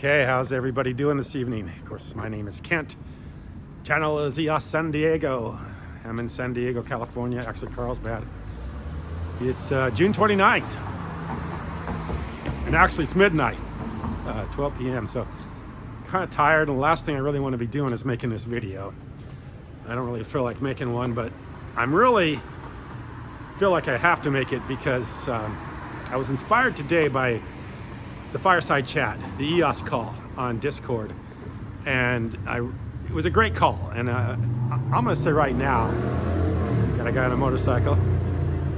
Okay, how's everybody doing this evening? Of course, my name is Kent. Channel is EOS San Diego. I'm in San Diego, California, actually Carlsbad. It's June 29th. And actually it's midnight, 12 p.m. So kind of tired, and the last thing I really want to be doing is making this video. I don't really feel like making one, but I'm really feel like I have to make it because I was inspired today by the fireside chat, the EOS call on Discord, and it was a great call. And I'm going to say right now, got a guy on a motorcycle,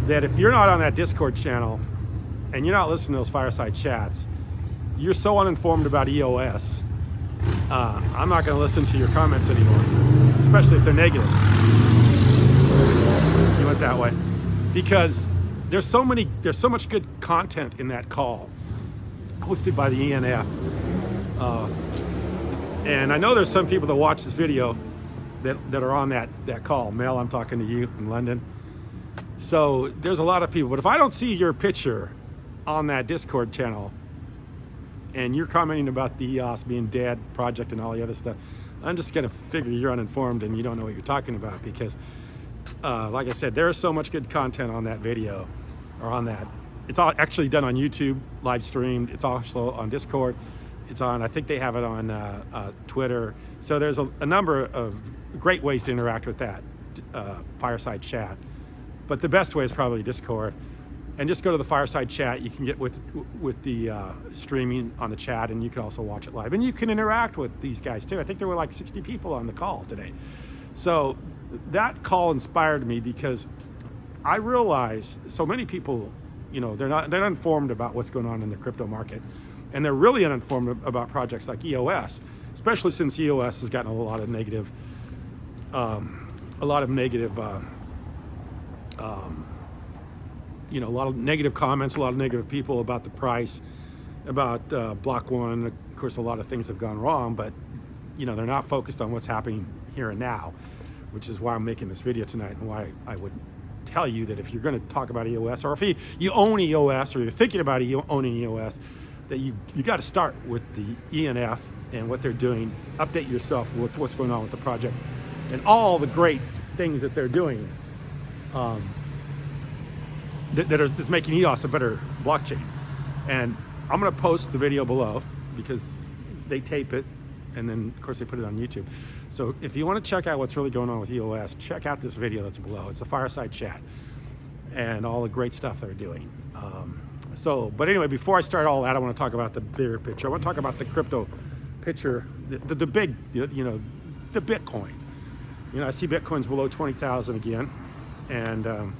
that if you're not on that Discord channel and you're not listening to those fireside chats, you're so uninformed about EOS. I'm not going to listen to your comments anymore, especially if they're negative. You went that way because there's so much good content in that call, hosted by the ENF. And I know there's some people that watch this video that are on that call. Mel, I'm talking to you in London. So there's a lot of people, but if I don't see your picture on that Discord channel and you're commenting about the EOS being dead project and all the other stuff, I'm just gonna figure you're uninformed and you don't know what you're talking about, because like I said, there is so much good content on that video, or on that. It's all actually done on YouTube, live streamed. It's also on Discord. It's on, I think they have it on Twitter. So there's a number of great ways to interact with that fireside chat. But the best way is probably Discord. And just go to the fireside chat. You can get with the streaming on the chat, and you can also watch it live. And you can interact with these guys too. I think there were like 60 people on the call today. So that call inspired me because I realize so many people, you know, they're uninformed about what's going on in the crypto market, and they're really uninformed about projects like EOS, especially since EOS has gotten a lot of negative comments, a lot of negative people about the price, about Block One. Of course, a lot of things have gone wrong, but you know, they're not focused on what's happening here and now, which is why I'm making this video tonight, and why I would tell you that if you're going to talk about EOS, or if you own EOS, or you're thinking about owning EOS, that you got to start with the ENF and what they're doing. Update yourself with what's going on with the project and all the great things that they're doing that's making EOS a better blockchain. And I'm going to post the video below because they tape it, and then of course they put it on YouTube. So if you want to check out what's really going on with EOS, check out this video that's below. It's a fireside chat and all the great stuff they're doing. But anyway, before I start all that, I want to talk about the bigger picture. I want to talk about the crypto picture, the big, you know, the Bitcoin. You know, I see Bitcoin's below 20,000 again, and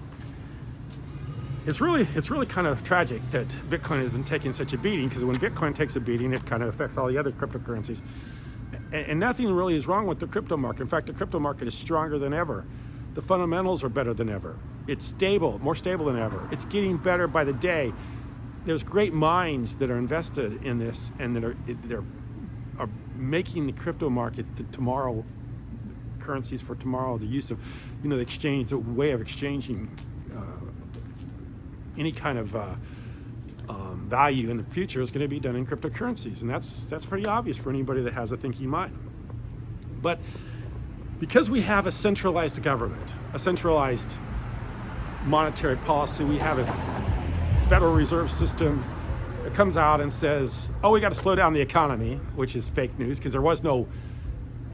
it's really kind of tragic that Bitcoin has been taking such a beating, because when Bitcoin takes a beating, it kind of affects all the other cryptocurrencies. And nothing really is wrong with the crypto market. In fact, the crypto market is stronger than ever. The fundamentals are better than ever. It's stable, more stable than ever. It's getting better by the day. There's great minds that are invested in this, and that are making the crypto market the tomorrow currencies for tomorrow. The use of, you know, the exchange, the way of exchanging any kind of value in the future is going to be done in cryptocurrencies, and that's pretty obvious for anybody that has a thinking mind. But because we have a centralized government, a centralized monetary policy, we have a Federal Reserve System that comes out and says, oh, we got to slow down the economy, which is fake news, because there was no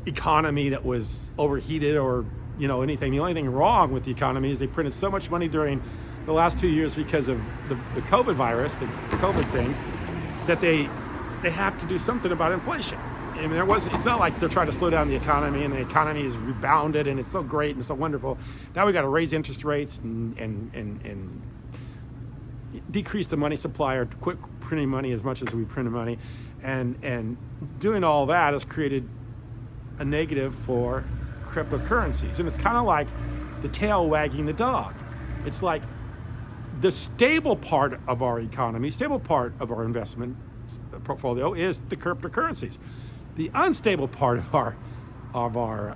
economy that was overheated or, you know, anything. The only thing wrong with the economy is they printed so much money during the last 2 years because of the COVID virus, the COVID thing, that they have to do something about inflation. I mean, it's not like they're trying to slow down the economy and the economy is rebounded and it's so great and so wonderful. Now we got to raise interest rates and decrease the money supply, or quit printing money as much as we print money. And doing all that has created a negative for cryptocurrencies. And it's kind of like the tail wagging the dog. It's like the stable part of our economy, stable part of our investment portfolio is the cryptocurrencies. The unstable part of our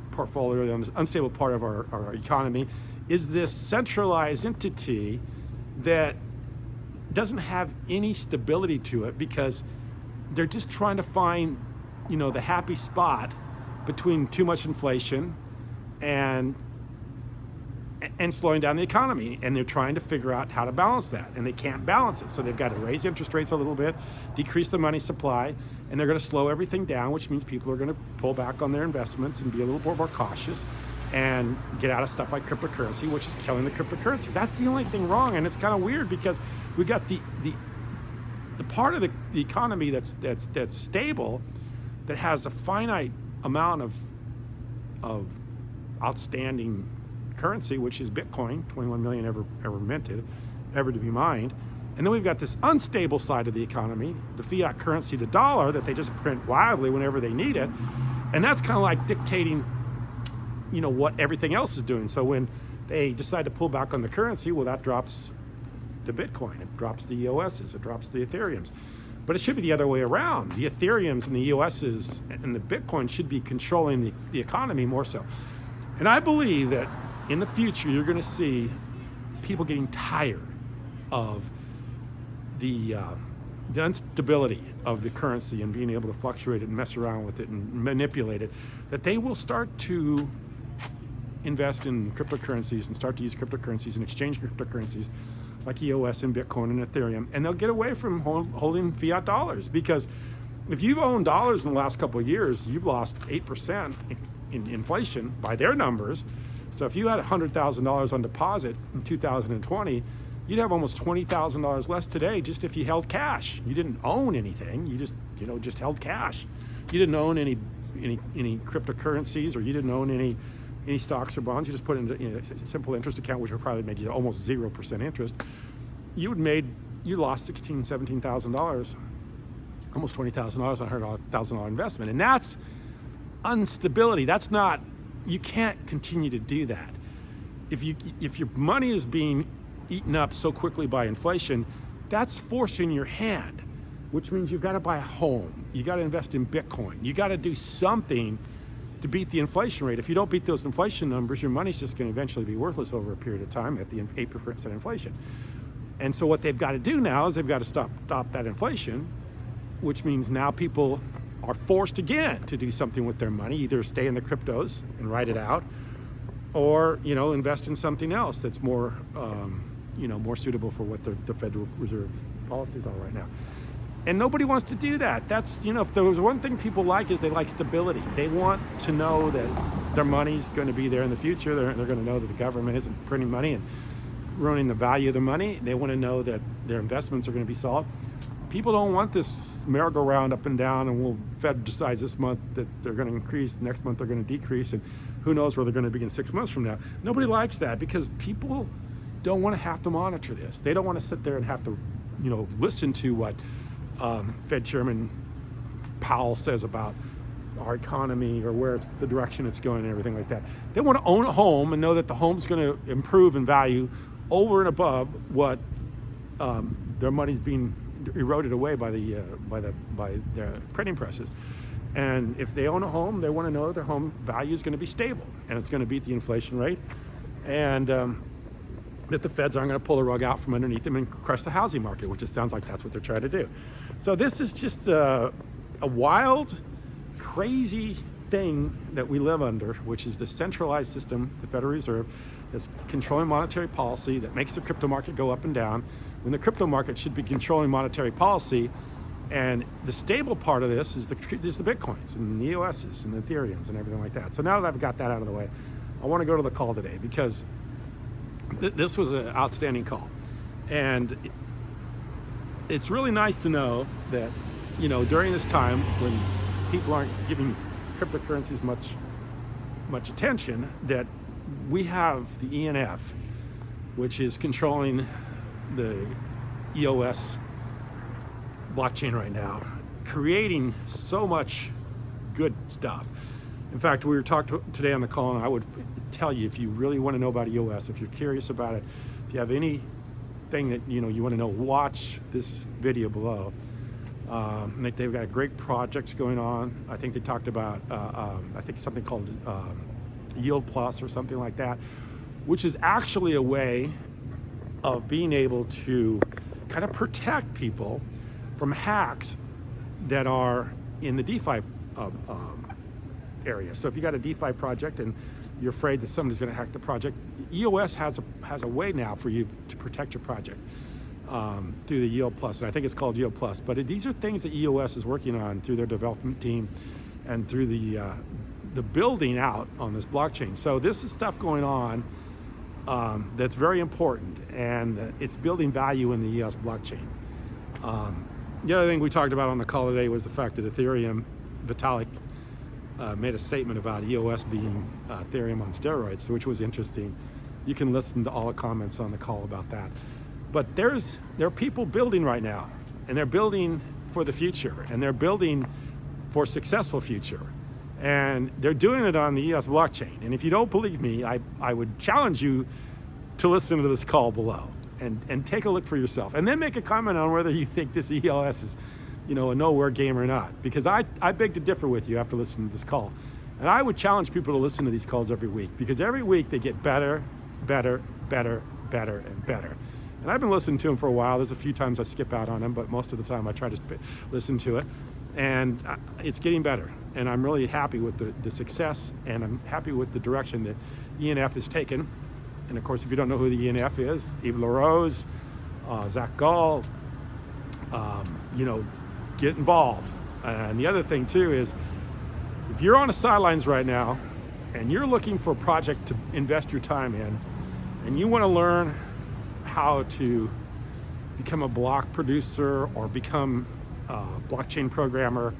portfolio, the unstable part of our economy, is this centralized entity that doesn't have any stability to it, because they're just trying to find, the happy spot between too much inflation and slowing down the economy, and they're trying to figure out how to balance that, and they can't balance it. So they've got to raise interest rates a little bit, decrease the money supply, and they're going to slow everything down, which means people are going to pull back on their investments and be a little more cautious and get out of stuff like cryptocurrency, which is killing the cryptocurrencies. That's the only thing wrong, and it's kind of weird because we've got the part of the economy that's stable, that has a finite amount of outstanding currency, which is Bitcoin, 21 million ever minted, ever to be mined. And then we've got this unstable side of the economy, the fiat currency, the dollar, that they just print wildly whenever they need it. And that's kind of like dictating, what everything else is doing. So when they decide to pull back on the currency, well, that drops the Bitcoin, it drops the EOSs, it drops the Ethereums. But it should be the other way around. The Ethereums and the EOSs and the Bitcoin should be controlling the economy more so. And I believe that in the future, you're going to see people getting tired of the instability of the currency and being able to fluctuate it and mess around with it and manipulate it, that they will start to invest in cryptocurrencies and start to use cryptocurrencies and exchange cryptocurrencies like EOS and Bitcoin and Ethereum, and they'll get away from holding fiat dollars. Because if you've owned dollars in the last couple of years, you've lost 8% in inflation by their numbers. So if you had $100,000 on deposit in 2020, you'd have almost $20,000 less today just if you held cash. You didn't own anything. You just held cash. You didn't own any cryptocurrencies, or you didn't own any stocks or bonds. You just put it in a simple interest account, which would probably make you almost 0% interest. You lost $16,000, $17,000, almost $20,000 on a $100,000 investment, and that's instability. That's not. You can't continue to do that. If your money is being eaten up so quickly by inflation, that's forcing your hand, which means you've got to buy a home. You got to invest in Bitcoin. You got to do something to beat the inflation rate. If you don't beat those inflation numbers, your money's just going to eventually be worthless over a period of time at the 8% inflation. And so what they've got to do now is they've got to stop that inflation, which means now people are forced again to do something with their money, either stay in the cryptos and ride it out, or invest in something else that's more more suitable for what the Federal Reserve policies are right now. And nobody wants to do that. That's if there was one thing people like, is they like stability. They want to know that their money's going to be there in the future. They're going to know that the government isn't printing money and ruining the value of the money. They want to know that their investments are going to be solid. People don't want this merry-go-round up and down, and Fed decides this month that they're going to increase, next month they're going to decrease, and who knows where they're going to be in 6 months from now. Nobody likes that, because people don't want to have to monitor this. They don't want to sit there and have to, listen to what Fed Chairman Powell says about our economy or where the direction it's going and everything like that. They want to own a home and know that the home's going to improve in value over and above what their money's being eroded away by their printing presses. And if they own a home, they want to know their home value is going to be stable and it's going to beat the inflation rate, and that the feds aren't going to pull the rug out from underneath them and crush the housing market, which it sounds like that's what they're trying to do. So this is just a wild, crazy thing that we live under, which is the centralized system, the Federal Reserve, that's controlling monetary policy, that makes the crypto market go up and down, when the crypto market should be controlling monetary policy. And the stable part of this is the Bitcoins and the EOSs and the Ethereums and everything like that. So now that I've got that out of the way, I want to go to the call today, because this was an outstanding call. And it's really nice to know that, during this time when people aren't giving cryptocurrencies much attention, that we have the ENF, which is controlling the EOS blockchain right now, creating so much good stuff. In fact, we were talking today on the call, and I would tell you, if you really want to know about EOS, if you're curious about it, if you have anything that you want to know, watch this video below. They've got great projects going on. I think they talked about I think something called Yield Plus or something like that, which is actually a way of being able to kind of protect people from hacks that are in the DeFi area. So if you got a DeFi project and you're afraid that somebody's going to hack the project, EOS has a way now for you to protect your project through the Yield Plus, and I think it's called Yield Plus. But these are things that EOS is working on through their development team and through the building out on this blockchain. So this is stuff going on that's very important, and it's building value in the EOS blockchain. The other thing we talked about on the call today was the fact that Ethereum, Vitalik made a statement about EOS being Ethereum on steroids, which was interesting. You can listen to all the comments on the call about that. But there are people building right now, and they're building for the future, and they're building for a successful future. And they're doing it on the EOS blockchain. And if you don't believe me, I would challenge you to listen to this call below and take a look for yourself. And then make a comment on whether you think this EOS is, a nowhere game or not. Because I beg to differ with you after listening to this call. And I would challenge people to listen to these calls every week, because every week they get better, better, better, better, and better. And I've been listening to them for a while. There's a few times I skip out on them, but most of the time I try to listen to it. And it's getting better. And I'm really happy with the success, and I'm happy with the direction that ENF has taken. And of course, if you don't know who the ENF is, Yves LaRose, Zach Gall, get involved. And the other thing too is, if you're on the sidelines right now and you're looking for a project to invest your time in, and you want to learn how to become a block producer or become a blockchain programmer,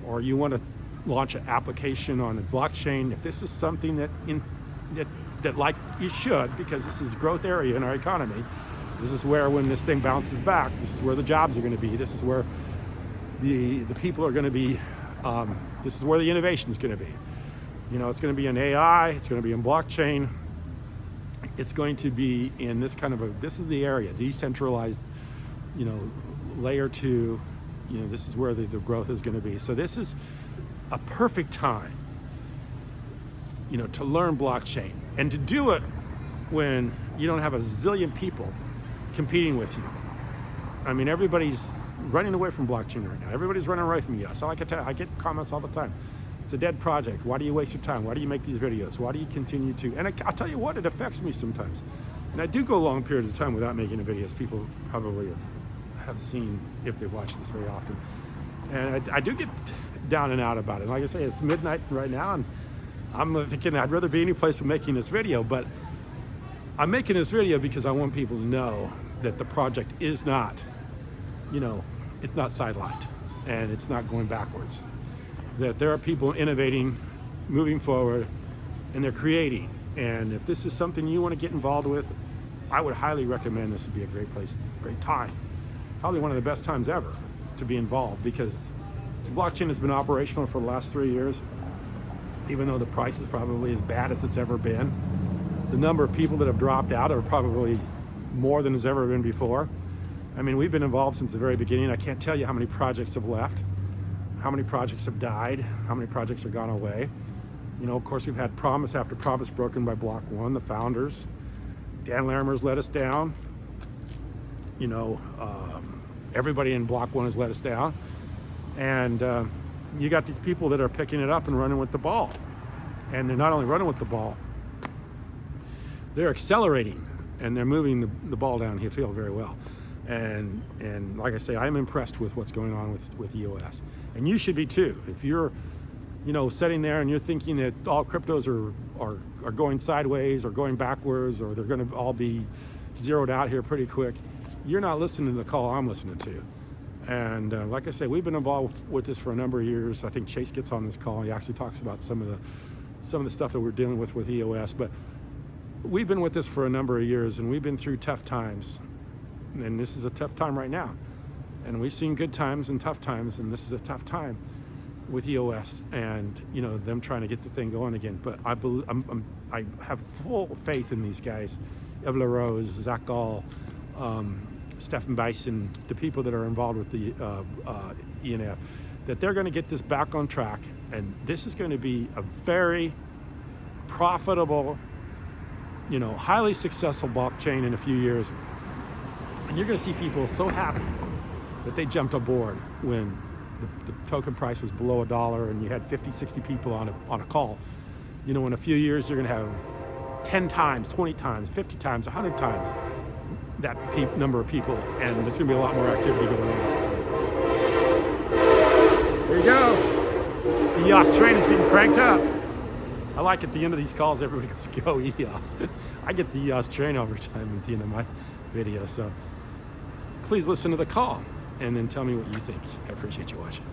or you want to launch an application on the blockchain, if this is something that like you should, because this is a growth area in our economy, this is where, when this thing bounces back, this is where the jobs are going to be, this is where the people are going to be, this is where the innovation is going to be. It's going to be in AI, it's going to be in blockchain, it's going to be in this this is the area, decentralized, layer 2, this is where the growth is going to be. So this is a perfect time, to learn blockchain, and to do it when you don't have a zillion people competing with you. I mean, everybody's running away from blockchain right now. Everybody's running away from EOS. I get comments all the time. It's a dead project. Why do you waste your time? Why do you make these videos? Why do you continue to? And I'll tell you what, it affects me sometimes. And I do go long periods of time without making videos. People probably have seen, if they watch this very often. And I do get down and out about it. Like I say, it's midnight right now, and I'm thinking I'd rather be any place than making this video. But I'm making this video because I want people to know that the project is not, it's not sidelined, and it's not going backwards. That there are people innovating, moving forward, and they're creating. And if this is something you want to get involved with, I would highly recommend this would be a great place, great time. Probably one of the best times ever to be involved, because the blockchain has been operational for the last 3 years. Even though the price is probably as bad as it's ever been, the number of people that have dropped out are probably more than has ever been before. I mean, we've been involved since the very beginning. I can't tell you how many projects have left, how many projects have died, how many projects have gone away. Of course, we've had promise after promise broken by Block One, the founders. Dan Larimer's let us down. Everybody in Block One has let us down. And you got these people that are picking it up and running with the ball. And they're not only running with the ball, they're accelerating, and they're moving the ball down the field very well. And like I say, I'm impressed with what's going on with EOS. And you should be too. If you're, sitting there and you're thinking that all cryptos are going sideways or going backwards, or they're going to all be zeroed out here pretty quick, you're not listening to the call I'm listening to. And like I say, we've been involved with this for a number of years. I think Chase gets on this call. He actually talks about some of the stuff that we're dealing with EOS. But we've been with this for a number of years, and we've been through tough times. And this is a tough time right now. And we've seen good times and tough times, and this is a tough time with EOS and them trying to get the thing going again. But I have full faith in these guys, Yves LaRose, Zach Gall, Stefan Bison, the people that are involved with the ENF, that they're going to get this back on track, and this is going to be a very profitable, highly successful blockchain in a few years. And you're going to see people so happy that they jumped aboard when the token price was below $1 and you had 50, 60 people on a call, you know, in a few years you're going to have 10 times, 20 times, 50 times, 100 times that number of people, and there's going to be a lot more activity going on. So, there you go. The EOS train is getting cranked up. I like at the end of these calls, everybody goes, go EOS. I get the EOS train overtime at the end of my video, so please listen to the call and then tell me what you think. I appreciate you watching.